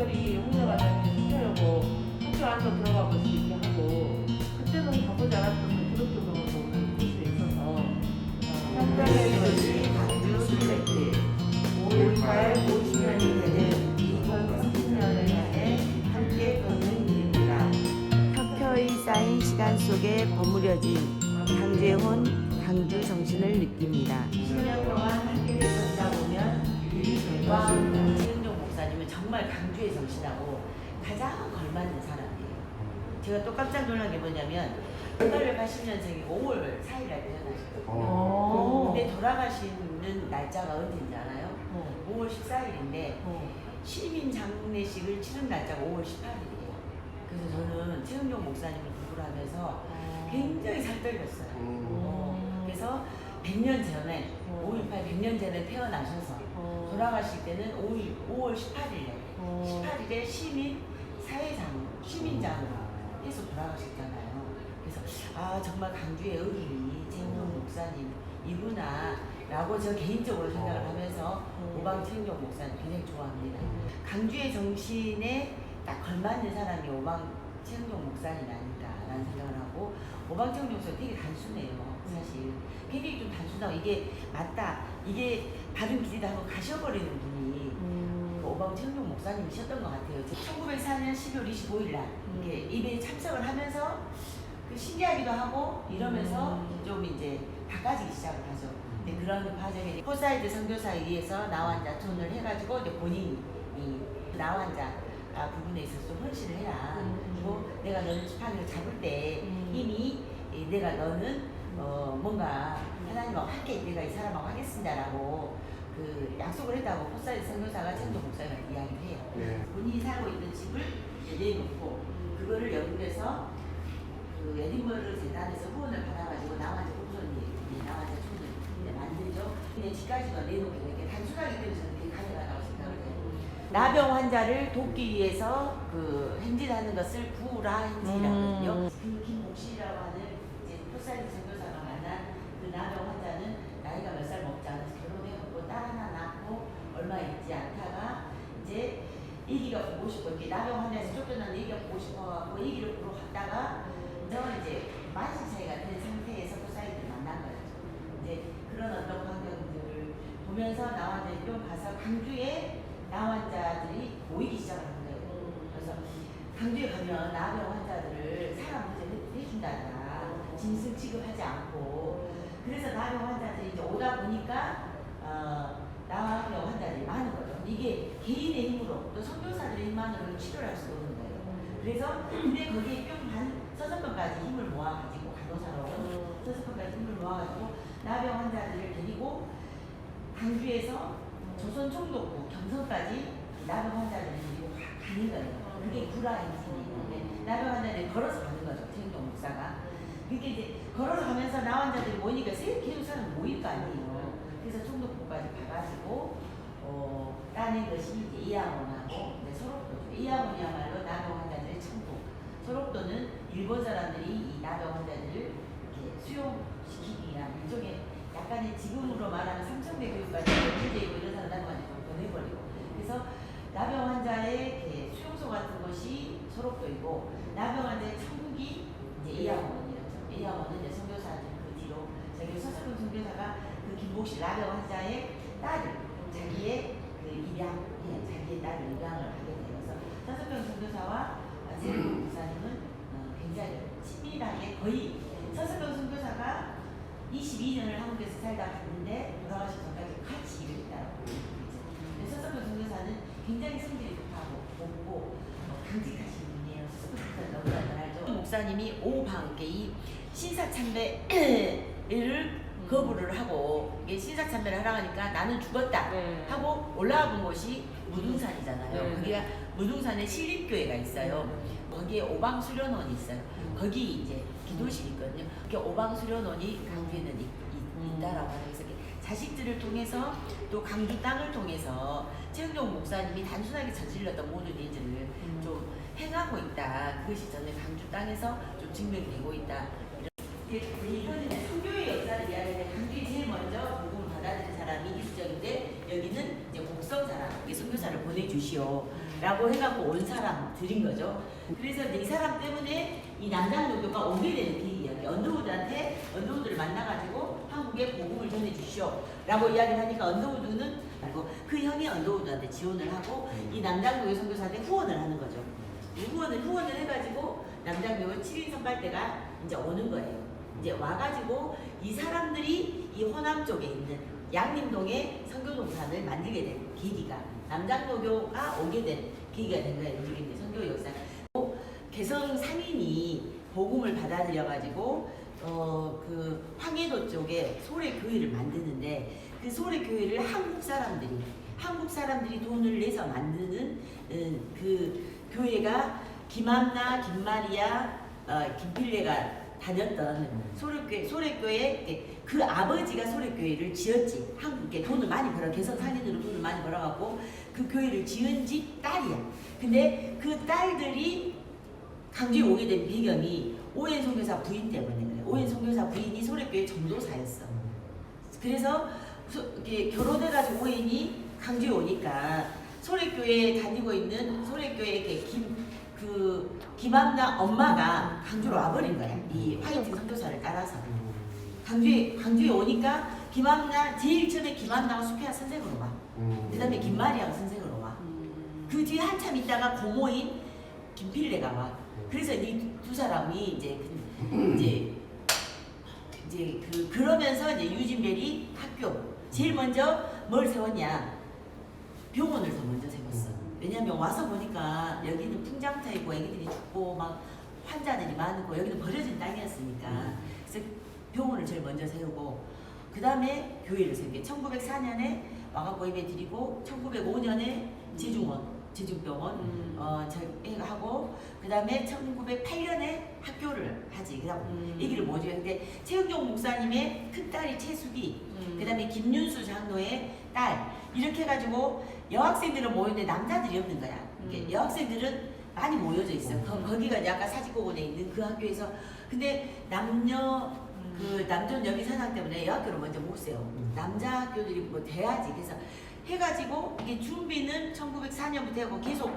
특별히 홍대과장님 시키려고 학교 안으로 들어가 볼 수 있게 하고 그때는 가보지 않았던 그룹 쪽으로 오는 코스에 있어서 현장의 도시 강주 스트레이트 5.18 50년이 되는 2030년을 향해 함께 걷는 길입니다. 켜켜이 쌓인 시간 속에 버무려진 강주에 온 강주 정신을 느낍니다. 10년 동안 함께 걷다 보면 최은종 목사님은 정말 강주의 정신하고 가장 걸맞는 사람이에요. 제가 또 깜짝 놀란 게 뭐냐면 1880년생이고 5월 4일날 태어나셨거든요. 근데 돌아가시는 날짜가 언제인지 알아요? 5월 14일인데 시민 장례식을 치른 날짜가 5월 18일이에요. 그래서 저는 최은종 목사님을 공부를 하면서 굉장히 살떨렸어요. 그래서 100년 전에 5.18 100년 전에 태어나셔서 돌아가실 때는 5월 18일에 시민 사회장으로 시민장으로 해서 돌아가셨잖아요. 그래서 아 정말 강주의 어린이 최은종 목사님이구나 라고 저 개인적으로 생각을 하면서 오방 최은종 목사님 굉장히 좋아합니다. 강주의 정신에 딱 걸맞는 사람이 오방 최은종 목사님이 아닐까라는 생각을 하고 오방 최은종 목사님 되게 단순해요. 사실 굉장히 좀 단순하고 이게 맞다 이게 바른 길이다 하고 가셔버리는 분이 오방 최은종 목사님이셨던 것 같아요. 1904년 12월 25일 날 이렇게 이벤에 참석을 하면서 그 신기하기도 하고 이러면서 좀 이제 바꿔지기 시작을 하죠. 근데 그런 과정에 포사이드 선교사에 의해서 나환자 촌을 해가지고 이제 본인이 나환자 부분에 있어서 좀 헌신을 해라. 그리고 내가 너는 지팡이를 잡을 때 이미 내가 너는 뭔가 하나님하고 함께 내가 이 사람하고 하겠습니다라고 그 약속을 했다고 포사이드 선교사가 최은종 목사님한테 이야기를 해요. 네. 본인이 살고 있는 집을 내놓고 그거를 영국에서 그 에딘버러 재단에서 후원을 받아가지고 나환자 공손이 나환자 촌을 만들죠. 그냥 집까지도 내놓게 이렇게 단순하게 때문에 저는 되게 가능하다고 생각을 해요. 나병 환자를 돕기 위해서 그 행진하는 것을 구라 행진이라거든요. 그 김복실이라고 하는 이제 포사이드 선교사가 만난 그 나병 환자는 나이가 몇 살 먹지 않아서 결혼해갖고 딸 하나 낳고 얼마 있지 않다가 이제 애기가 보고 싶어 이렇게 나병 환자에서 쫓겨난 애기가 보고 싶어갖고 애기를 보러 갔다가 저는 이제 만신 차이가 된 상태에서 포사이드를 만난 거죠. 이제 그런 어떤 환경들을 보면서 나환자들이 좀 가서 강주에 나환자들이 모이기 시작하는 거예요. 그래서 강주에 가면 나병 환자들을 사람 해준다더라. 짐승 취급하지 않고. 그래서 나병 환자들이 이제 오다 보니까 나병 환자들이 많은 거죠. 이게 개인의 힘으로 또 선교사들의 힘만으로는 치료를 할 수 없는 거예요. 그래서 근데 거기에 뿅한 6번까지 힘을 모아가지고 간호사로 6번까지 힘을 모아가지고 나병 환자들을 데리고 강주에서 조선 총독부 경성까지 나병 환자들을 데리고 가는 거예요. 그게 구라 행진이에요. 나병 환자들이 걸어서 가는 거죠. 최은종 목사가. 그게 이제 걸어서 가면서 나환자들이 모이니까 계속 사람 모일 거 아니에요. 그래서 총독부까지 가가지고 따낸 것이 이제 이양원하고 소록도죠. 이양원이야말로 나병 환자들의 천국. 소록도는 일본 사람들이 이 나병 환자들을 이렇게 수용시키기 위한 일종의 약간의 지금으로 말하는 삼성대 교육까지 연계되고 이런 사람들한테 좀 보내버리고 그래서 나병 환자의 수용소 같은 것이 소록도이고 나병 환자의 천국이 이제 이양원이었죠. 이양원은 이제 선교사들 그 뒤로 저기 서석근 선교사가 그 김복실 나병 환자의 딸을 자기의 그 자기의 딸을 입양을 하게 되어서 서석근 선교사와 최은종 목사님은 굉장히 친밀하게 거의 서석근 선교사가 22년을 한국에서 살다 갔는데 돌아가시기 전까지 같이 일을 했다고 그랬죠. 서석근 선교사는 굉장히 성질이 급하고 곱고 강직하신 분이에요. 서석근 너무나 잘 알죠. 목사님이 오방계의 신사참배를 거부를 하고 이게 신사참배를 하라고 하니까 나는 죽었다 하고 올라가 본 곳이 무등산이잖아요. 거기가 무등산에 신림교회가 있어요. 거기에 오방수련원이 있어요. 거기 이제 기도실이 있거든요. 그게 오방수련원이 강주에는 있다라고 하는 그래서 자식들을 통해서 또 강주 땅을 통해서 최은종 목사님이 단순하게 저질렀던 모든 일들을 좀 행하고 있다. 그것이 저는 강주 땅에서 좀 증명이 되고 있다. 이거는 선교의 역사를 이야기하는데 강주에 제일 먼저 복음을 받아들인 사람이 이수정인데 여기는 이제 곡성 사람, 선교사를 보내주시오. 라고 해갖고 온 사람들인 거죠. 그래서 이제 이 사람 때문에 이 남장노교가 오게 되는 계기예요. 언더우드를 만나가지고 한국에 복음을 전해주시오 라고 이야기를 하니까 언더우드는 알고 그 형이 언더우드한테 지원을 하고 이 남장노교 선교사한테 후원을 하는 거죠. 이 후원을 해가지고 남장노교 7인 선발대가 이제 오는 거예요. 이제 와가지고 이 사람들이 이 호남 쪽에 있는 양림동에 선교동산을 만들게 된 계기가 남장노교가 오게 된 계기가 된 거예요. 우리 선교 역사. 개성 상인이 복음을 받아들여가지고 그 황해도 쪽에 소래교회를 만드는데 그 소래교회를 한국 사람들이 돈을 내서 만드는 그 교회가 김한나, 김마리아, 김필레가 다녔던 소래교회 그 아버지가 소래교회를 지었지. 한국에 돈을 많이 벌어 개성 상인으로 돈을 많이 벌어갖고 그 교회를 지은 집 딸이야. 근데 그 딸들이 강주에 오게 된 배경이 오웬 선교사 부인 때문에 그래. 오웬 선교사 부인이 소래교회 전도사였어. 그래서 결혼해가지고 오웬이 강주에 오니까 소래교회에 다니고 있는 소래교회 김한나 엄마가 강주로 와버린 거야. 이 화이트 선교사를 따라서 강주에 오니까 김한나 제일 처음에 김한나가 수페아 선생으로 와. 그다음에 김마리아가 선생으로 와. 그 뒤에 한참 있다가 고모인 김필레가 와. 그래서 이 두 사람이 그러면서 이제 유진벨이 학교 제일 먼저 뭘 세웠냐? 병원을 더 먼저 세웠어. 왜냐면 와서 보니까 여기는 풍장터이고 애기들이 죽고 막 환자들이 많고 여기는 버려진 땅이었으니까 그래서 병원을 제일 먼저 세우고 그 다음에 교회를 세우게 1904년에 와갖고 예배 드리고 1905년에 제중병원 하고 그 다음에 1908년에 학교를 하지. 그다음 얘기를 뭐죠? 근데 최은종 목사님의 큰딸이 최숙이 그 다음에 김윤수 장로의 딸 이렇게 해가지고 여학생들은 모였는데 남자들이 없는 거야. 여학생들은 많이 모여져 있어. 거기가 이제 아까 사직공원에 있는 그 학교에서 근데 남존 여기 사상 때문에 여학교를 먼저 못 세워. 남자 학교들이 뭐 돼야지. 그래서 해가지고 이게 준비는 1904년부터 하고 계속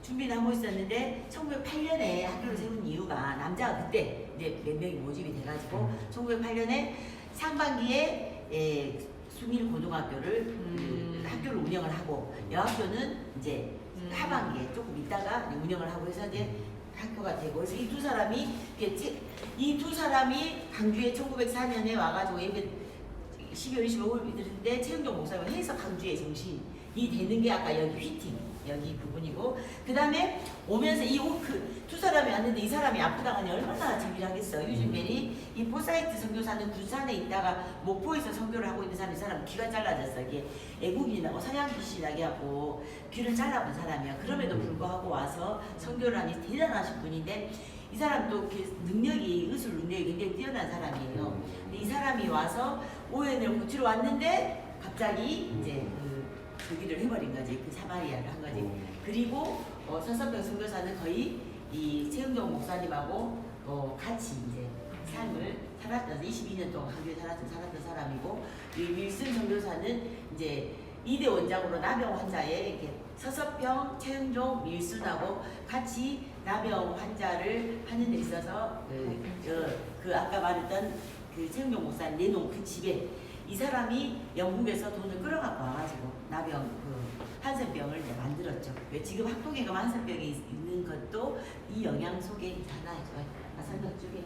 준비를 하고 있었는데 1908년에 학교를 세운 이유가 남자가 그때 이제 몇 명이 모집이 돼가지고 1908년에 상반기에 수밀고등학교를 학교를 운영을 하고 여학교는 이제 하반기에 조금 있다가 이제 운영을 하고 해서 이제 학교가 되고 그래서 이 두 사람이 강주에 1904년에 와가지고 예배 12월 25일 들었는데 최은종 목사님이 해서 강주의 정신이 되는 게 아까 여기 휘팅 여기 부분이고 그 다음에 오면서 두 사람이 왔는데 이 사람이 아프다가니 얼마나 재미나겠어. 유진벨이 이 포사이트 선교사는 군산에 있다가 목포에서 선교를 하고 있는 사람 이 사람 귀가 잘라졌어. 이게 애국인이라고 서양 귀신하게 하고 귀를 잘라본 사람이야. 그럼에도 불구하고 와서 선교를 하니 대단하신 분인데 이 사람도 의술 능력이 굉장히 뛰어난 사람이에요. 근데 이 사람이 와서 오웬을 고치러 왔는데 갑자기 이제 저기를 해버린 거지. 그 사마리아를 한 거지. 그리고 서선병 선교사는 거의 이 최은종 목사님하고 같이 이제 삶을 살았던 22년 동안 한교에 살았던 사람이고 이 윌슨 선교사는 이제 2대 원장으로 나병 환자에 이렇게 서서평, 최은종, 윌슨하고 같이 나병 환자를 하는 데 있어서 그 아까 말했던 그 최은종 목사 내놓은 그 집에 이 사람이 영국에서 돈을 끌어갖고 와가지고 나병 한센병을 이제 만들었죠. 왜 지금 학동에가 한센병이 있는 것도 이 영향 속에 있잖아요. 설명 중에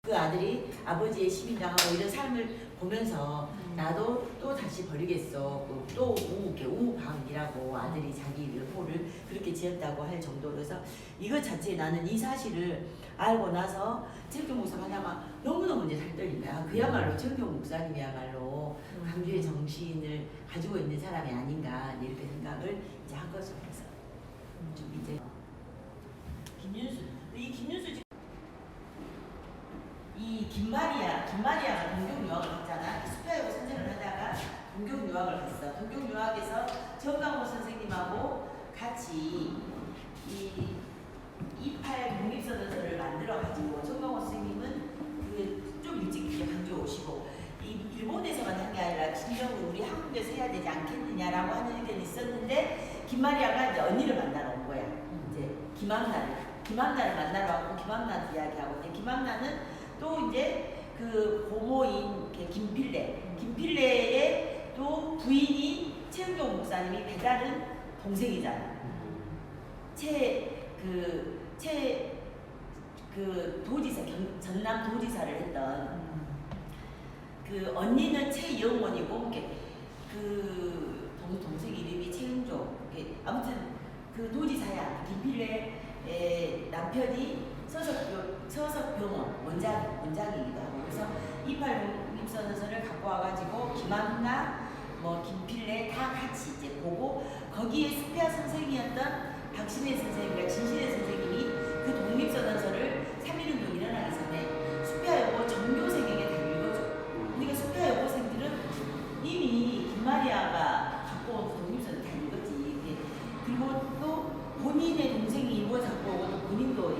그 아들이 아버지의 시민당하고 이런 삶을 보면서 나도 또 다시 버리겠어. 또 우방이라고 아들이 자기 호를 그렇게 지었다고 할 정도로 해서 이것 자체에 나는 이 사실을 알고 나서 최은종 목사 하다가 너무너무 이제 살떨린 거야. 그야말로 최은종 목사님이야말로 강주의 정신을 가지고 있는 사람이 아닌가 이렇게 생각을 이제 한 것으로 해서 좀 이제 김마리아가 동경 유학을 했잖아. 수표하고 선생을 하다가 동경 유학을 했어. 동경 유학에서 정강호 선생님하고 같이 이 28 독립선언서를 만들어가지고 정강호 선생님은 좀 일찍 강주에 오시고 이 일본에서만 한 게 아니라 진정으로 우리 한국에서 해야 되지 않겠느냐라고 하는 의견이 있었는데 김마리아가 이제 언니를 만나러 온 거야. 이제 김함나를 만나러 왔고 김함나 이야기하고 이제 김함나는 또 이제 그 고모인 김필래의 또 부인이 최은경 목사님이 배다른 동생이잖아. 도지사 전남 도지사를 했던 그 언니는 최영원이고 그 동생 이름이 최은종. 아무튼 그 도지사야. 김필래의 남편이 서석병원 원장이기도 하고 그래서 28 독립선언서를 갖고 와가지고 김함나 김필래 다 같이 이제 보고 거기에 수피아 선생이었던 박신혜 선생님과 진신혜 선생님이 그 독립선언서를 3.1운동 일어나기 전에 수피아 여고 전교생에게 다 읽어줘. 그러니까 수피아 여고생들은 이미 김마리아가 갖고 온 독립선을 다 읽었지. 그리고 또 본인의 동생이 일본 갖고 오고 또 본인도 이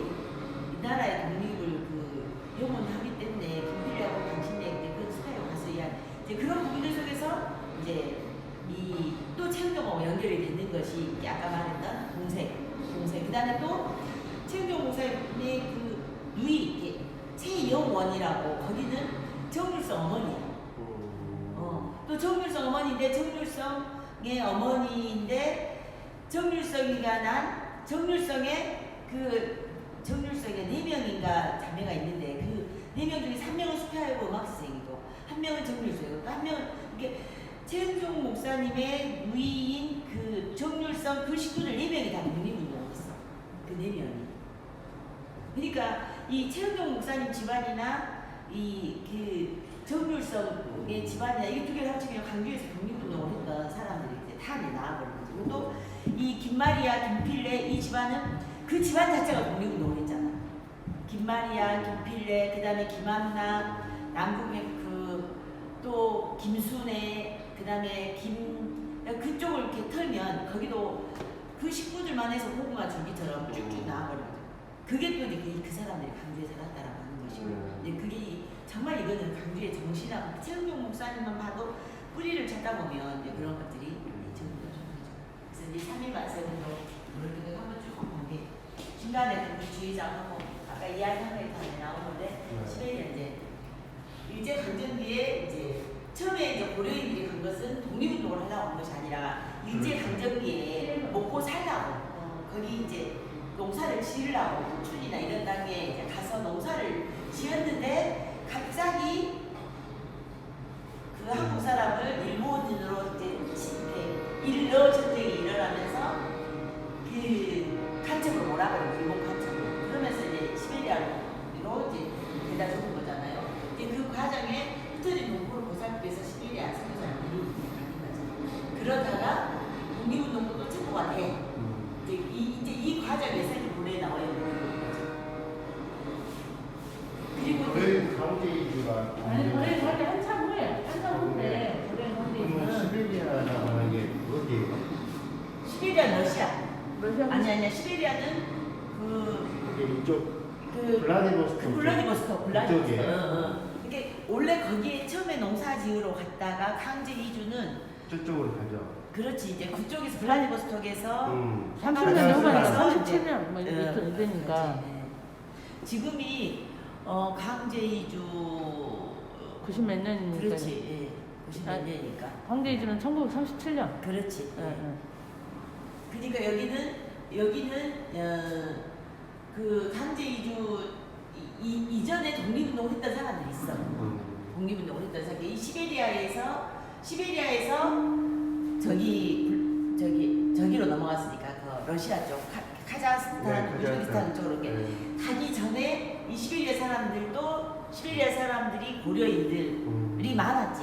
나라의 독립을 영원하기 때문에 김필래하고 당신네 그 수피아 가서 이제 그런 부분들 속에서 이제 또 최은경하고 연결이 되는 것이 아까 말했던 동생 그 다음에 또 최은경 목사님의 그 누이 최영원이라고 거기는 정률성 어머니야. 또 정률성 어머니인데 정률성의 어머니인데 정률성이가 난 정률성의 4명인가 자매가 있는데 그 4명 중에 3명은 수피아여고 음악선생이고 1명은 정률성이고 또 1명은 이게 최은종 목사님의 누이인 그 정률성 그 식구들 4명이 다 독립운동을 했어. 그 4명이. 그러니까 이 최은종 목사님 집안이나 그 정률성의 집안이나 이 두 개를 합치면 광주에서 독립운동을 했던 사람들이 이제 다 나와버린 거지. 그리고 또 이 김마리아, 김필래 이 집안은 그 집안 자체가 독립운동을 했잖아. 김마리아, 김필래, 그 다음에 김함나, 남궁의 또 김순애, 그 다음에 그쪽을 이렇게 털면 거기도 그 식구들만 해서 고구마 줄기처럼 쭉쭉 나와버린 거죠. 그게 또 이제 그 사람들이 강주에 살았다라고 하는 것이고, 근데 그게 정말 이거는 강주의 정신하고 최은경 목사님만 봐도 뿌리를 찾다 보면 이제 그런 것들이 전부 다 좀 나죠. 그래서 이제 3.1 만세운동 이렇게 한번 쭉 보게 중간에 주의장하고 아까 이야기한 게 다 나오는데 시베리아 이제 일제강점기에 이제 처음에 이제 고려인들이 간 것은 독립운동을 하려고 한 것이 아니라 일제강점기에 먹고 살라고 거기 이제 농사를 지으려고 춘이나 이런 땅에 이제 가서 농사를 지었는데 갑자기 그 한국 사람을 일본인으로 이제 일러 전쟁이 일어나면서 그 간첩으로 몰아버리고 일본 간첩으로 그러면서 이제 시베리아로 이제 데려다 주는 거잖아요. 그 과정에 흩어진 농부를 보살피기 위해서 시베리아 선교사를 데리고 가는 거죠. 그러다가 독립운동도 또 체포가 돼. 이제 이 과정에서 이제 본래 나와요. 그리고 왜 강제이주가 노래 관리 한참 후에 노래 관리 시베리아라고 하는 게 어디예요? 시베리아 러시아. 아니야 시베리아는 그게 이쪽 블라디보스토크 블라디보스토크. 이쪽이에요? 이게 원래 거기에 처음에 농사 지으러 갔다가 강제 이주는 저쪽으로 가죠. 그렇지 이제 그쪽에서 블라디보스토크에서 30년 넘어가니까 이제 37년 뭐 이렇게 되니까 지금이 강제 이주 90 몇 년이니까. 그렇지 90 몇 년이니까 강제 이주는 1937년. 그렇지. 예. 그러니까 여기는 그 강제 이주 이전에 독립운동을 했던 사람들이 있어. 독립운동을 했던 사람들이 시베리아에서 저기로 넘어갔으니까 그 러시아 쪽 카자흐스탄, 우즈베키스탄 쪽으로 이렇게 가기 전에 이 시베리아 사람들이 고려인들이 많았지.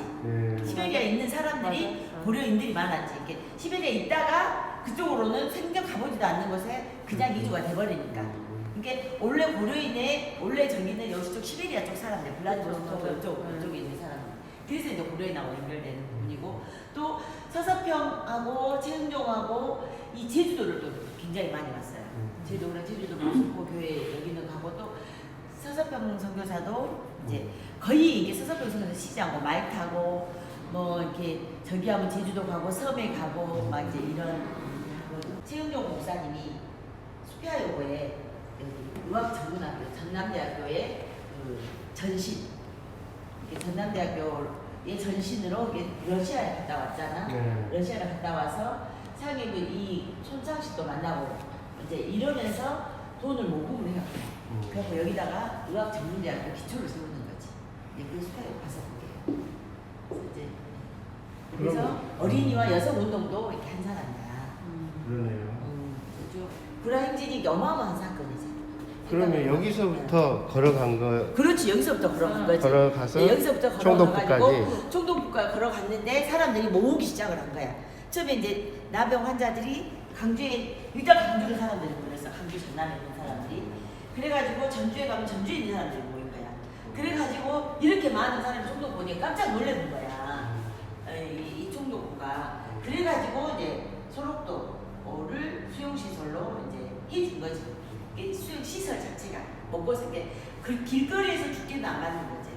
시베리아에 있는 사람들이 고려인들이 많았지. 이렇게 시베리아에 있다가 그쪽으로는 생전 가보지도 않는 곳에 그냥 이주가 돼버리니까. 이게 원래 원래 저기는 여기 쪽 시베리아 쪽 사람들, 블라디보스토크 쪽에 있는 사람들. 그래서 이제 고려인하고 연결되는 부분이고 또 서서평하고 최은종하고 이 제주도를 또 굉장히 많이 왔어요. 제주도 모스코 교회 여기는 가고 또 서서평 선교사도 이제 거의 이게 서서병선에서 쉬지 않고 말 타고 뭐 이렇게 저기 하면 제주도 가고 섬에 가고 막 이제 이런 최은종 목사님이 수피아여고에 의학전문학교 전남대학교의 그 전신 이게 전남대학교의 전신으로 이게 러시아에 갔다 왔잖아. 네. 러시아를 갔다 와서 상임이 이 손창식도 만나고 이제 이러면서 돈을 모금을 해요. 그래서 여기다가 의학전문대학교 기초를 세우는 거지. 이제 그 수피아여고 가서 그게. 그래서 그럼- 어린이와 여성 운동도 이렇게 한 사람이야. 그러네요. 아주 불황행진이 어마어마한 사건이지. 그러면 여기서부터 걸어간 거 그렇지 여기서부터 걸어간 거지. 걸어가서 네, 여기서부터 총독부까지. 걸어가가지고 총독부까지 걸어갔는데 사람들이 모으기 시작을 한 거야. 처음에 이제 나병 환자들이 강주에 일단 강주를 사람들이 모였어. 강주 전남에 있는 사람들이. 그래가지고 전주에 가면 전주에 있는 사람들이 모인 거야. 그래가지고 이렇게 많은 사람이 총독 보니까 깜짝 놀라는 거야. 이 총독부가. 그래가지고 이제 소록도를 수용시설로 이제 해준 거지. 이 수용시설 자체가 먹고 살게 그 길거리에서 죽기는 안 맞는 거지.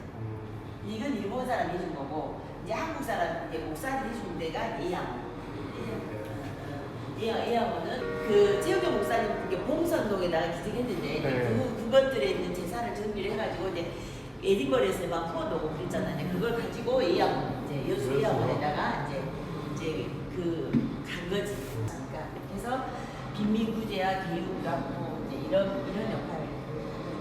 이건 일본 사람이 해준 거고 이제 한국 사람 이제 목사들이 해준 데가 예양원. 예양원은 그 최우경 목사님 그게 봉선동에다가 기증했는데 네. 그것들에 있는 재산을 정리를 해가지고 이제 에딘버러에서 막 후원도 그랬잖아. 근데 그걸 가지고 예양원 이제 여수 예양원에다가 이제 그 간 거지. 그러니까 그래서 빈민구제와 교육과 뭐 이제 이런 역할을.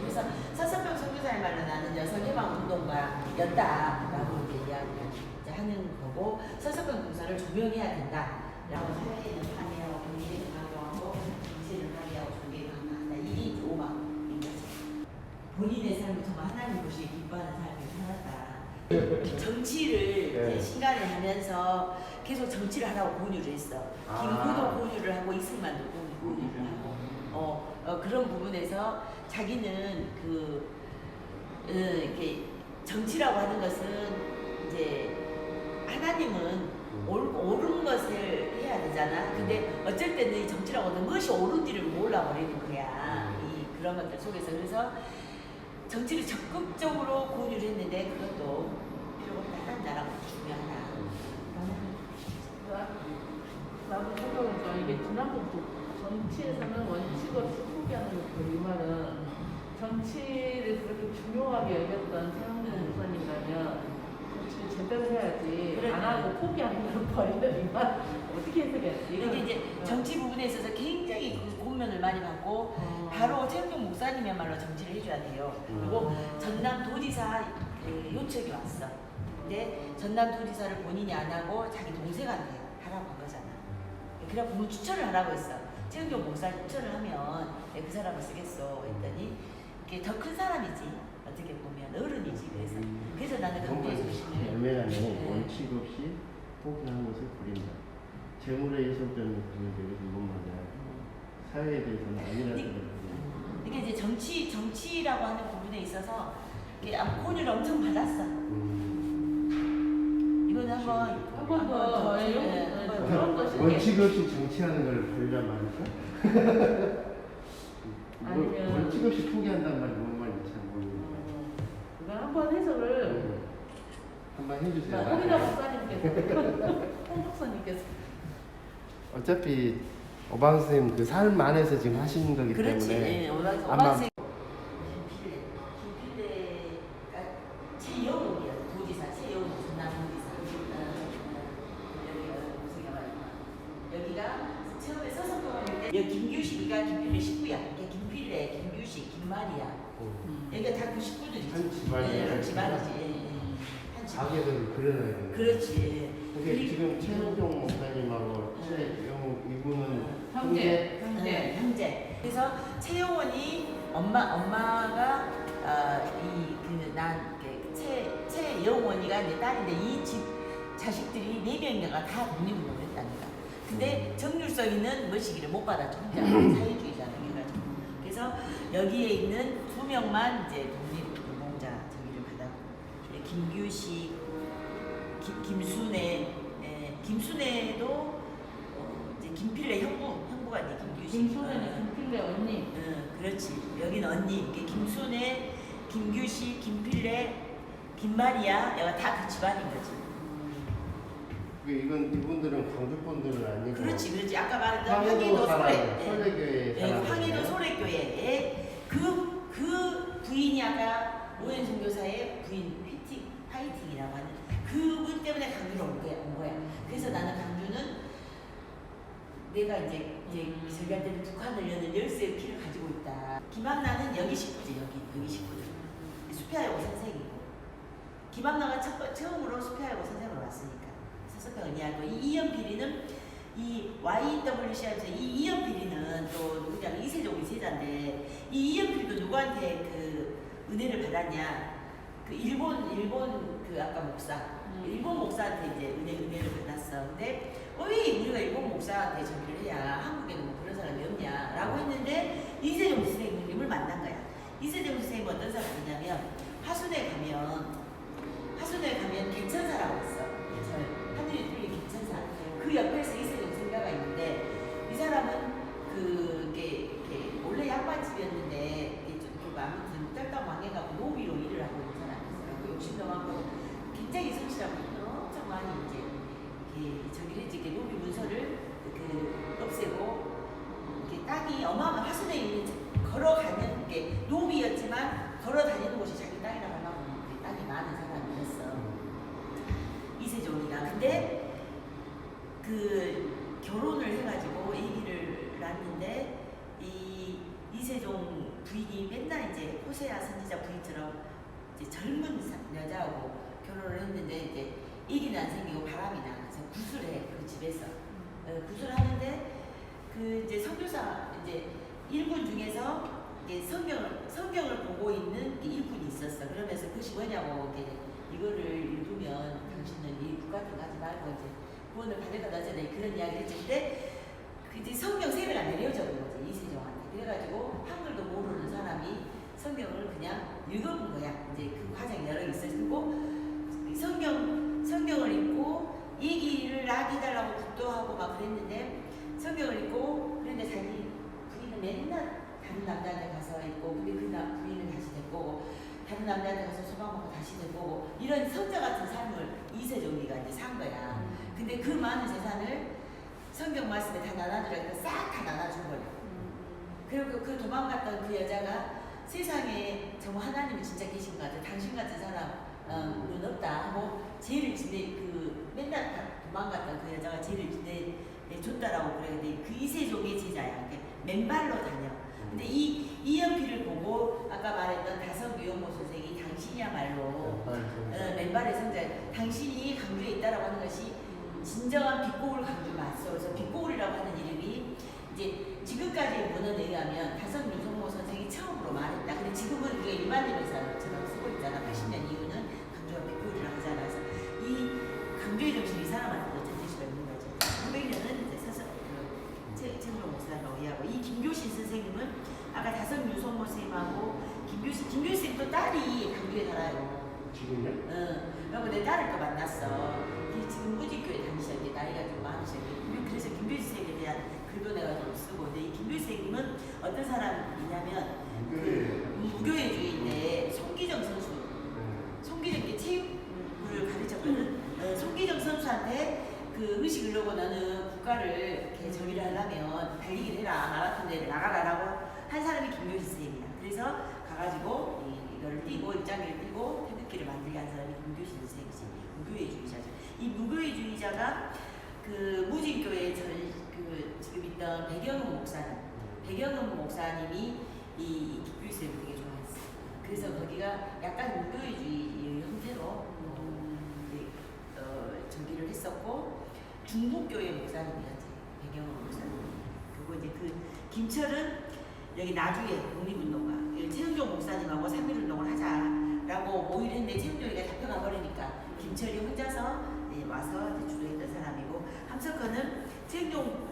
그래서 서서병 선교사의 말로 나는 여성해방운동가였다라고 이제 이야기를 이제 하는 거고 서서병 공사를 조명해야 된다라고 사회에는 방해하고 경제를 방해하고 정치를 방해하고 종교를 방해한다. 이게 오만인 거지. 본인의 삶을 정말 하나님 보시기 기뻐하는 삶이 하나다. 정치를 이제 신간을 하면서 계속 정치를 하라고 권유를 했어. 김구도 권유를 하고 이승만도 권유를 하고 그런 부분에서 자기는 이렇게 정치라고 하는 것은 이제 하나님은 옳은 것을 해야 되잖아. 근데 어쩔 때는 이 정치라고 하는 것이 옳은지를 몰라버리는 거야. 그런 것들 속에서. 그래서 정치를 적극적으로 권유를 했는데 그것도 필요가 없다. 나라고 중요하다. 나도 생각해보니까 이게 지난번부터 정치에서는 원칙 없이 포기하는 이 말은 정치를 그렇게 중요하게 여겼던 최영준 목사님이라면 정치를 제대로 해야지 그래. 안 하고 포기하는 걸 버리는 이 말 어떻게 해석해? 이게 이제 정치 부분에 있어서 굉장히 그 공면을 많이 받고 바로 최영준 목사님이야말로 정치를 해줘야 돼요. 그리고 전남도지사 그 요청이 왔어. 근데 전남도지사를 본인이 안 하고 자기 동생한테 하라고 한 거잖아. 그래 보면 추천을 하라고 했어. 최영준 목사님 추천을 하면 그 사람을 쓰겠어 했더니 이게 더 큰 사람이지. 어떻게 보면 어른이지. 그래서 나는 강조해 주시는 애매하네. 원칙 없이 포기하는 것을 부린다. 재물의 예술점이 그런데 이건 말이야. 사회에 대해서는 아니라는 생각을 이게 이제 정치라고 하는 부분에 있어서 이게 권유를 엄청 받았어. 이거는 한 번 더 그런 거 쉽게 원칙 없이 정치하는 걸 벌란 말일까? 아니면- 원칙 없이 포기한다는 말이 뭔 말인지 잘 모르겠네. 그건 한번 해석을 한번 해주세요. 홍인아 목사님께서 홍 목사님께서 어차피 오방 선생님 그 삶 안에서 지금 하시는 거기 그렇지. 때문에 예, 아마 오방생 김필래가 최영욱이야. 도지사 최영욱 전남도지사. 여기가 처음에 서석동을 때 여기 김규식이가 김필래 식구야. 김필래, 김규식, 김마리아. 여기가 다 그 식구들이지. 한 집안이야. 한 집안이지. 한 집안. 가게를 그려놔야 되는 그렇지. 그게 지금 최은종 목사님하고 최영욱 이분은 형제 네, 형제. 그래서 최영원이 엄마가 최영원이가 내 딸인데 이 집 자식들이 4명인가 다 독립운동을 했다니까. 근데 정률성이는 머시기를 못 받았죠. 혼자 사회주의자는 해가지고. 그래서 여기에 있는 2명만 이제 독립운동자 저기를 받았고. 김규식, 김순애, 김순애도 이제 김필래 형부가 이제 김규식. 김순애는 김필래 언니 그렇지. 여기는 언니. 김순애, 김규시, 김필래, 김마리아 내가 다 그 집안인 거지. 이건 이분들은 광주 분들은 아니고. 그렇지. 아까 말했던 황해도 황해도 사람, 소래. 소래교회 네, 사람. 황해도 소래교회 그 부인이 아까 오현 선교사의 부인 화이팅이라고 하는 그분 때문에 강주로 온 거야. 그래서 나는 강주는 내가 이제 저희할 때는 북한을 여는 열쇠의 피를 가지고 있다. 김한나는 여기 식구지. 여기 식구들. 수피아여고 선생이고 김한나가 처음으로 수피아여고 선생으로 왔으니까 서석평 언니하고 이연필이는 이 YWC에서 이연필이는 또 누구냐면 이세종 이세자인데 이 이연필도 누구한테 그 은혜를 받았냐? 그 일본 그 아까 목사 일본 목사한테 이제 은혜를 받았어. 근데 왜 우리가 일본 목사한테 전기를 해야 한국에는 뭐 그런 사람이 없냐라고 했는데 이세종 선생님을 만난 거야. 이세종 선생님은 어떤 사람이냐면 화순에 가면 개천사라고 있어. 하늘이 뚫린 개천사. 그 옆에서 이세종 선가가 있는데 이 사람은 그게 원래 양반집이었는데 아무튼 딸딱 망해가고 노비로 일을 하고 있는 사람이었어요. 그 욕심도 많고 굉장히 성실하고 엄청 많이 이렇게 노비 문서를 없애고 이렇게 땅이 어마어마한 화순에 있는 걸어가는 게 노비였지만 걸어다니는 곳이 자기 땅이라고 하면 땅이 많은 사람이었어. 이세종이가. 근데 그 결혼을 해가지고 아기를 낳는데 이 이세종 부인이 맨날 이제 호세아 선지자 부인처럼 이제 젊은 여자하고 결혼을 했는데 이제 아기는 안 생기고 바람이 나서 구슬해 그 집에서 구슬하는데 그 이제 선교사 이제 일꾼 중에서 이제 성경을 보고 있는 일꾼이 있었어. 그러면서 그것이 뭐냐고 이거를 읽으면 당신은 이 국가들 가지 말고 이제 구원을 받을까 나잖아요. 그런 이야기를 했는데 그 이제 성경 세례가 내려져는 거지 이세종한테. 그래가지고 한글도 모르는 사람이 성경을 그냥 읽어본 거야. 이제 그 과정이 여러 개 있었고 성경을 읽고 얘기를 낳아달라고 기도하고 막 그랬는데 성경을 읽고 그런데 자기 부인은 맨날 다른 남자한테 가서 있고 근데 그 부인을 다시 데리고 오고 다른 남자한테 가서 소방 먹고 다시 데리고 오고 이런 성자 같은 삶을 이세종이가 이제 산 거야. 근데 그 많은 재산을 성경 말씀에 다 나눠주라니까 싹 다 나눠준 거야. 그리고 그 도망갔던 그 여자가 세상에 정말 하나님이 진짜 계신 것 같아. 당신 같은 사람은 없다 하고 죄를 맨날 도망갔던 그 여자가 죄를 줬다라고 그래. 근데 그 이세종의 제자야. 맨발로 다녀. 근데 이 연필을 보고 아까 말했던 다섯 유영모 선생이 당신이야말로 맨발의 성자. 당신이 강주에 있다라고 하는 것이 진정한 빛고울 강주 맞서. 그래서 빛고울이라고 하는 이름이 이제 지금까지의 문헌에 의하면 다섯 유성모 선생이 처음으로 말했다. 근데 지금은 우리가 일반인에서처럼 쓰고 있잖아. 80년 이후는 강주가 빛고울이라고 하잖아. 그래서 이 강주의 정신이 이 사람한테 어떤 뜻이 있는 거죠. 900년은 이제 서서 최은종 목사라고 이해하고 이 김교신 선생님은 아까 다섯 유성모 선생님하고 김교신 선생님도 딸이 강주에 살아요. 지금요? 그리고 내 딸을 또 만났어. 지금 무직교회 다니셨는데 나이가 좀 많으셨는데 그래서 김교신 선생님에 대한 글도 내가 좀 쓰고 근데 이 김교신 선생님은 어떤 사람이냐면 무교회주의인데 송기정 선수 송기정이 체육을 가르쳤거든. 송기정 선수한테 그 의식을 놓고 너는 국가를 이렇게 정의를 하려면 달리기를 해라 마라톤 대회를 나가라라고 한 사람이 김교신 선생님이야. 그래서 가가지고 이거를 뛰고 입장기를 뛰고 태극기를 만들게 한 사람이 김교신 선생이지. 무교회주의자죠. 이 무교회주의자가 그 무진교회 지금 있던 배경은 목사님이 이 김교신 선생님을 되게 좋아했어. 그래서 거기가 약간 무교회주의 형태로 저기를 했었고 중국교회 목사님이었지. 배경은 목사님. 그리고 이제 그 김철은 여기 나주에 독립운동가 최은종 목사님하고 3.1운동을 하자라고 모의를 했는데 최은종이가 잡혀가 버리니까 김철이 혼자서 와서 이제 주도했던 사람이고 함석헌은 최은종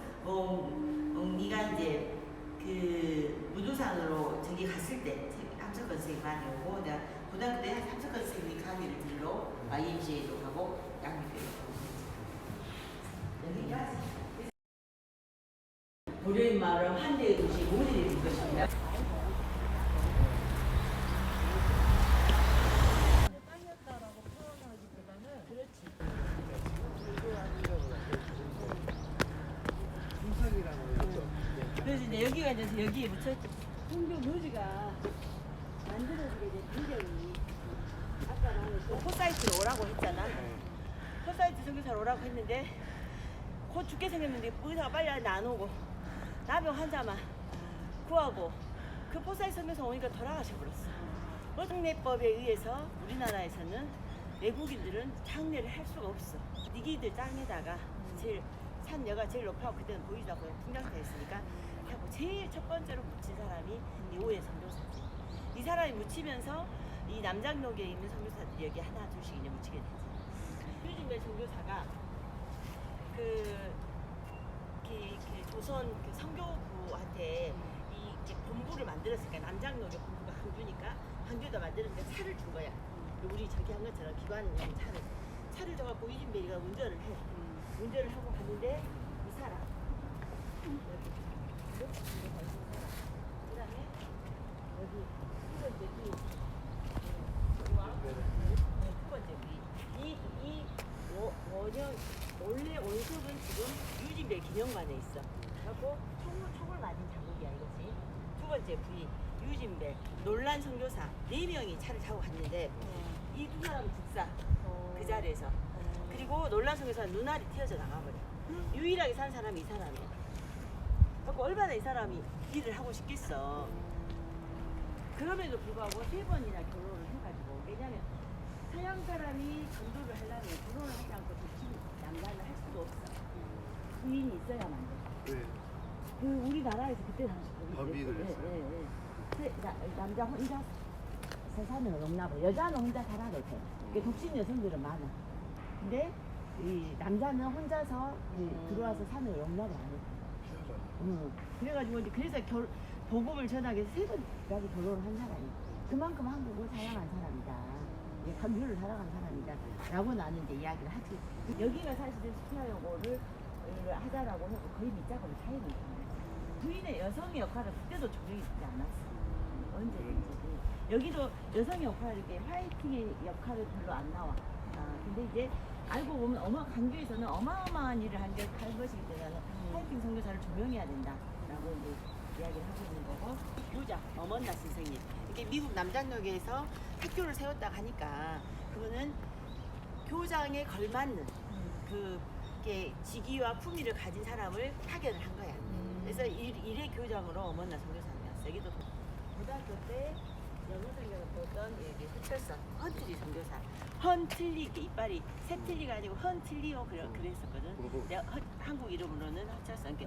네가 이제 그 무도산으로 저기 갔을 때 함석헌 선생님 많이 오고 내가 고등학교 때 함석헌 선생님이 강의를 들으러 YMCA도 가고 양육교회도 가고 여기까지. 고려인 마을은 한대의 도시 모델이 될 것입니다. 이제 여기가 이제 여기에 묻혔죠. 성교 묘지가 만들어지게 된 배경이 아까 나는 그 포사이트로 오라고 했잖아. 포사이트 선교사로 오라고 했는데 곧 죽게 생겼는데 의사가 빨리 안 오고 나병 환자만 구하고 그 포사이트 선교사 오니까 돌아가셔버렸어. 어장례법에 의해서 우리나라에서는 외국인들은 장례를 할 수가 없어. 니기들 땅에다가 제일 산여가 제일 높아고 그때는 보이지도 않고 풍장사였으니까 하고 제일 첫 번째로 묻힌 사람이 이오의 선교사지. 이 사람이 묻히면서 이 남장로에 있는 선교사들이 여기 하나 둘씩 이제 묻히게 되지. 유진배 선교사가 그 조선 그 선교부한테 이 본부를 만들었으니까 남장로에 본부가 항주니까 항주에다 만들었는데 차를 준 거야. 우리 저기 한 것처럼 기관용 차를 줘갖고 유진배가 운전을 해. 운전을 하고 갔는데 이 사람 여기 그 다음에 여기 두 번째 비 두 번째 비 이 원형 원래 원석은 지금 유진배 기념관에 있어. 그래갖고 총을 맞은 자국이야 이거지. 두 번째 부위 유진배 논란 선교사 4명이 차를 타고 갔는데 이 두 사람은 즉사 그 자리에서 그리고 논란 선교사는 눈알이 튀어져 나가버려. 유일하게 산 사람이 이 사람이야. 그래서 얼마나 이 사람이 일을 하고 싶겠어. 그럼에도 불구하고 3번이나 결혼을 해가지고 왜냐면 서양 사람이 전도를 하려면 결혼을 하지 않고 독신 양가를 할 수도 없어. 부인이 있어야만 돼. 네. 그 우리나라에서 그때 당시 법이 그랬어요? 남자 혼자 세상을 없나 봐. 여자는 혼자 살아도 돼. 독신 여성들은 많아. 근데 이 남자는 혼자서 들어와서 산을 용납을 안 해. 그래가지고 이제 그래서 복음을 전하기 위해서 3번까지 결혼을 한 사람이. 그만큼 한국을 사랑한 사람이다. 감주를 사랑한 사람이다. 라고 나는 이제 이야기를 하지. 여기가 사실은 수차여고를 하자라고 해서 거의 밑작업을 차이는 거예요. 부인의 여성의 역할은 그때도 적용이 되지 않았어. 언제든지. 여기도 여성의 역할이 화이팅의 역할은 별로 안 나와. 근데 이제 알고 보면 강주에서는 어마어마한 일을 한 것이기 때문에 화이팅 선교사를 조명해야 된다라고 이제 이야기를 하고 있는 거고. 교장 어먼나 선생님 이게 미국 남장역에서 학교를 세웠다 하니까 그거는 교장에 걸맞는 그 직위와 품위를 가진 사람을 파견을 한 거야. 그래서 일의 교장으로 어먼나 선교사님이었어. 여기도 고등학교 때 영어 선교를 보던 후철선 헌틀리 선교사. 헌틀리 이빨이 세틀리가 아니고 헌틀리오 그랬었거든. 내가 한국 이름으로는 후철선.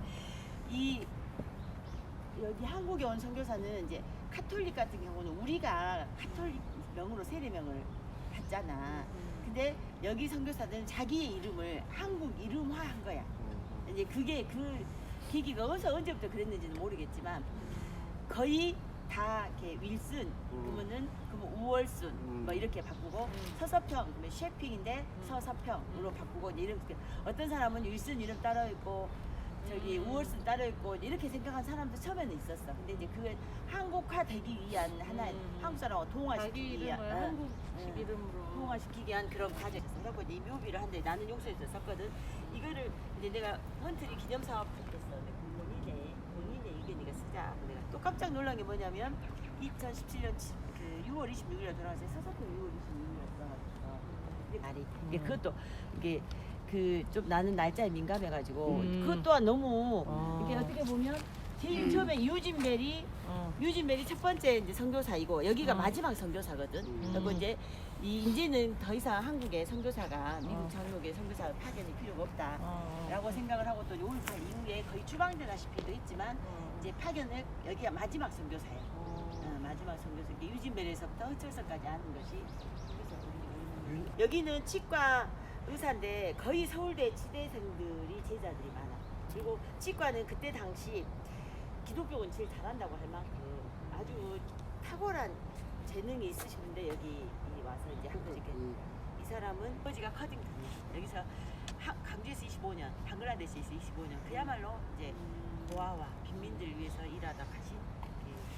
이 여기 한국에 온 선교사는 이제 카톨릭 같은 경우는 우리가 카톨릭 명으로 세례명을 받잖아. 근데 여기 선교사들은 자기의 이름을 한국 이름화한 거야. 이제 그게 그 계기가 언제부터 그랬는지는 모르겠지만 거의 다 이렇게 윌슨 그러면 우월순 뭐 이렇게 바꾸고 서서평 그러면 셰핑인데 서서평으로 바꾸고 이렇게 어떤 사람은 윌슨 이름 따로 있고 저기 우월순 따로 있고 이렇게 생각한 사람도 처음에는 있었어. 근데 이제 그게 한국화되기 위한 하나의 한국 사람하고 동화시키기 위한 한국식 이름으로 동화시키기 위한 그런 과정이었어. 그래서 이제 묘비를 하는데 나는 용서해서 썼거든. 이거를 이제 내가 헌트리 기념사업 했어. 본인의 이게 네가 쓰자. 내가 또 깜짝 놀란 게 뭐냐면 2017년 그 6월 26일에 돌아가서 서서평 6월 26일에 말이 이게 그것도 이게 그 좀 나는 날짜에 민감해가지고 그것 또한 너무 이게 어떻게 보면 제일 처음에 유진벨이 첫 번째 이제 선교사이고 여기가 마지막 선교사거든. 그리고 이제는 더 이상 한국에 선교사가 미국 장로교회 선교사 파견이 필요가 없다라고 생각을 하고 또 5.18 이후에 거의 추방되다시피도 했지만 이제 파견을 여기가 마지막 선교사예요. 마지막 선교사. 유진벨에서부터 허철선까지 하는 것이 여기는 치과 의사인데 거의 서울대 치대생들이 제자들이 많아. 그리고 치과는 그때 당시 기독교는 제일 잘한다고 할 만큼 아주 탁월한 재능이 있으신 분데 여기 와서 이제 한 거지. 이 사람은 아버지가 커딩턴이야. 여기서 강주에서 25년, 방글라데시에서 25년. 그야말로 이제 고아와 빈민들을 위해서 일하다 가신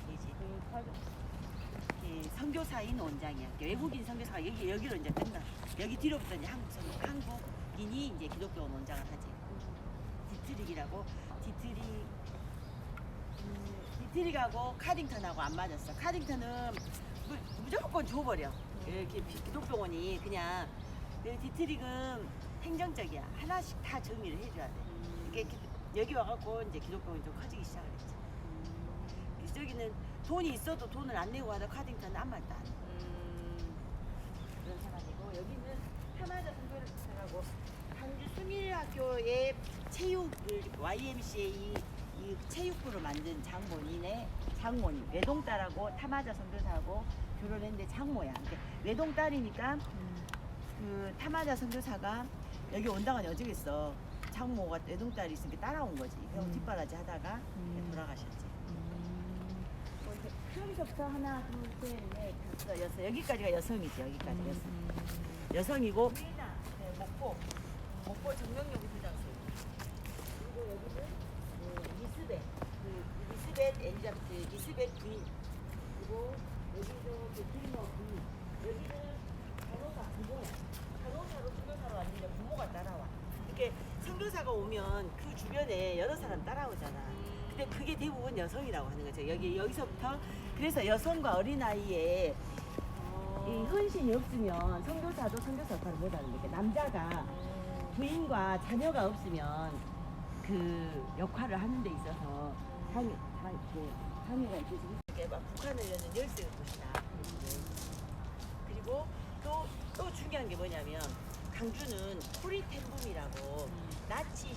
계지. 선교사인 원장이야. 외국인 선교사가 여기로 이제 된다. 여기 뒤로부터 이제 한국인이 이제 기독교 원장을 하지. 디트릭이라고 디트릭 디트릭하고 카딩턴하고 안 맞았어. 카딩턴은 무조건 줘버려. 이렇게 기독병원이 그냥. 디트릭은 행정적이야. 하나씩 다 정리를 해줘야 돼. 이게 여기 와갖고 이제 기독병원이 좀 커지기 시작을 했지. 저기는 돈이 있어도 돈을 안 내고 하다 카딩턴은 아무 말도 안 해. 그런 사람이고 여기는 타마자 선교사라고 광주 수밀학교의 체육을 YMCA 이 체육부를 만든 장모님 외동딸하고 타마자 선교사하고 결혼했는데 장모야. 외동딸이니까 그 타마자 선교사가 여기 온다가니 어쩌겠어. 장모가 외동딸이 있으니까 따라온 거지. 형 뒷바라지 하다가 돌아가셨지. 여기서부터 하나, 둘, 셋, 넷, 다섯, 여섯. 여기까지가 여성이지. 여기까지 여성. 여성이고 목포 정명용 부장수. 그리고 여기는 리스벳 엔잡트 리스벳 부인. 그리고 여기도 길모 부인. 여기는 간호사 부모야. 간호사로 선교사로 왔는데 부모가 따라와. 이렇게 선교사가 오면 그 주변에 여러 사람 따라오잖아. 근데 그게 대부분 여성이라고 하는 거죠. 여기서부터 그래서 여성과 어린아이에 이 헌신이 없으면 선교사도 선교사 역할을 못하는 거니까 남자가 부인과 자녀가 없으면 그 역할을 하는 데 있어서 장애가 있듯이 북한을 여는 열쇠의 도시다. 그리고 또 중요한 게 뭐냐면 강주는 코리템붐이라고 나치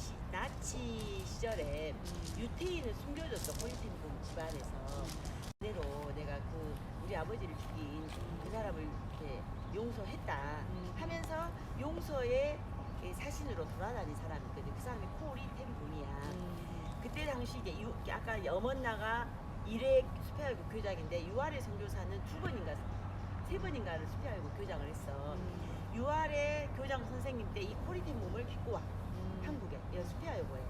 시절에 유태인을 숨겨줬어. 코리템붐 집안에서 그대로 내가 그 우리 아버지를 죽인 그 사람을 이렇게 용서했다 하면서 용서의 사신으로 돌아다닌 사람이 있거든. 그 사람이 코리템붐이야. 그때 당시 이제 아까 염원나가 1회 수표하고 교장인데 유아래 선교사는 2번인가 3번인가를 수표하고 교장을 했어. 유아래 교장 선생님 때 이 코리템붐을 빚고 와. 한국에 수표하고에.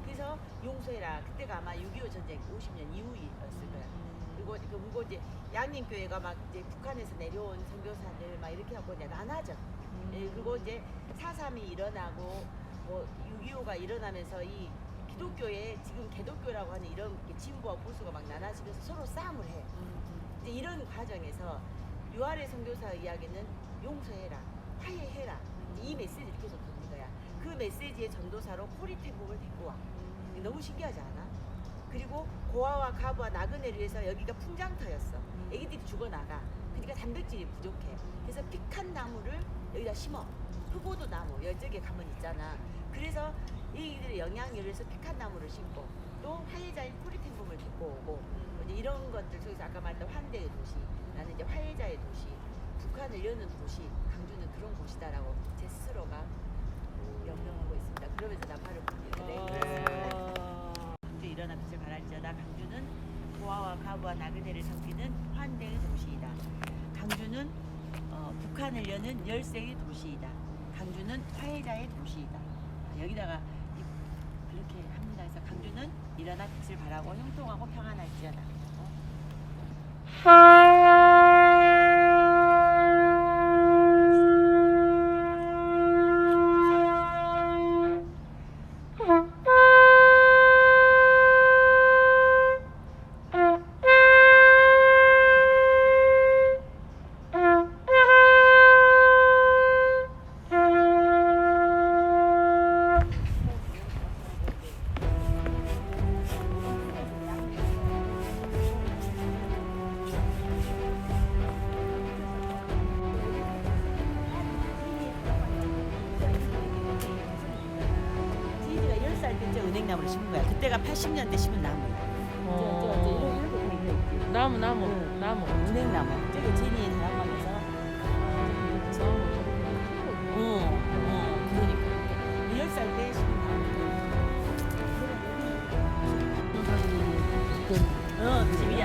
그래서 용서해라. 그때가 아마 6.25 전쟁 50년 이후였을 거야. 그리고 이제 양림교회가 막 이제 북한에서 내려온 선교사들 막 이렇게 하고 이제 나눠져. 예, 그리고 이제 4.3이 일어나고 뭐 6.25가 일어나면서 이 기독교에 지금 개독교라고 하는 이런 진보와 보수가 막 나눠지면서 서로 싸움을 해. 이제 이런 과정에서 유아래 선교사 이야기는 용서해라, 화해해라. 이 메시지를 계속 듣는 거야. 그 메시지의 전도사로 코리템붐을 데리고 와. 너무 신기하지 않아? 그리고 고아와 가부와 나그네를 위해서 여기가 풍장터였어. 애기들이 죽어나가. 그러니까 단백질이 부족해. 그래서 피칸 나무를 여기다 심어. 흑오도 나무 여쪽에 가면 있잖아. 그래서 애기들의 영양을 위해서 피칸 나무를 심고 또 화해자인 코리템붐을 데리고 오고 이제 이런 것들 속에서 아까 말했던 환대의 도시, 나는 이제 화해자의 도시, 북한을 여는 도시, 강주는 그런 곳이다라고 제 스스로가 명명하고 있습니다. 그러면서 나팔을 불리는데 강주 일어나 빛을 발할지어다. 강주는 고아와 가부와 나그네를 섬기는 환대의 도시이다. 강주는 북한을 여는 열쇠의 도시이다. 강주는 화해자의 도시이다. 여기다가 그렇게 합니다. 그래서 강주는 일어나 빛을 발하고 형통하고 평안할지어다. 은행나무를 심은 거야. 그때가 80년대 심은 나무야. 나무. 은행나무. 저기 제니의 다락방에서. 그러니까 10살 때 심은 나무. 집이야.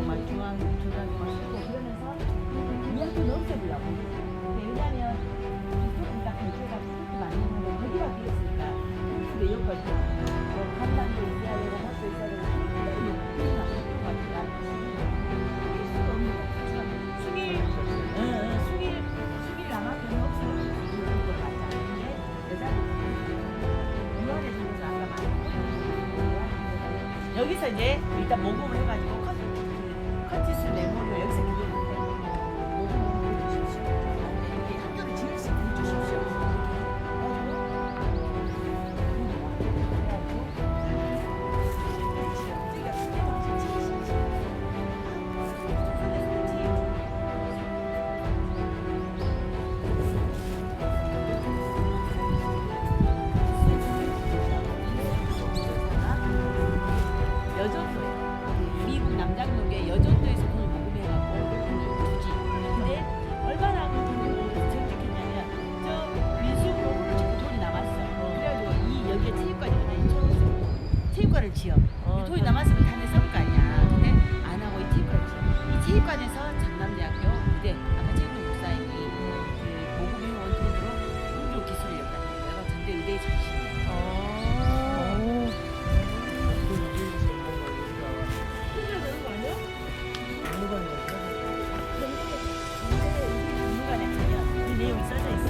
막 중앙 중간에 막 쓰고 그러면서 이 학교는 없애보려고. 왜냐면 그러니까 대표가 그렇게 많이 하는데 거기가 비었으니까 그 여건이 한단도 있어야 되고 할수 있어야 되고 그런 높이나 것 같아. 수가 없는 거야. 수길 남학교는 없어요. 그걸 맞지 않는데 여자는 유한에 중에서 아까 말했고 여기서 이제 일단 모금을 해가지고 커티스 메모리를 여기서 기르는데 모금을 해주십시오. 여기 학교를 지을 수 있게 해주십시오. 여전도에 미국 남장동에 여전도에서 돈을 모금해갖고 돈을 주지. 근데 얼마나 그 돈을 정직했냐면 저 민수공으로 자꾸 돈이 남았어. 그래가지고 이 여기에 체육관이거든. 이 초록색 체육관을 지어. 이 돈이 남았으면 다음에 써볼 거 아니야. 근데 안 하고 이 체육관을 지어. 이 체육관에서 장남대학교 의대 아까 최근 목사님이 그 모금해온 돈으로 공조 기술을 연다. 내가 전대 의대에 출신이야. 내용이 써져 있어.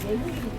외국인이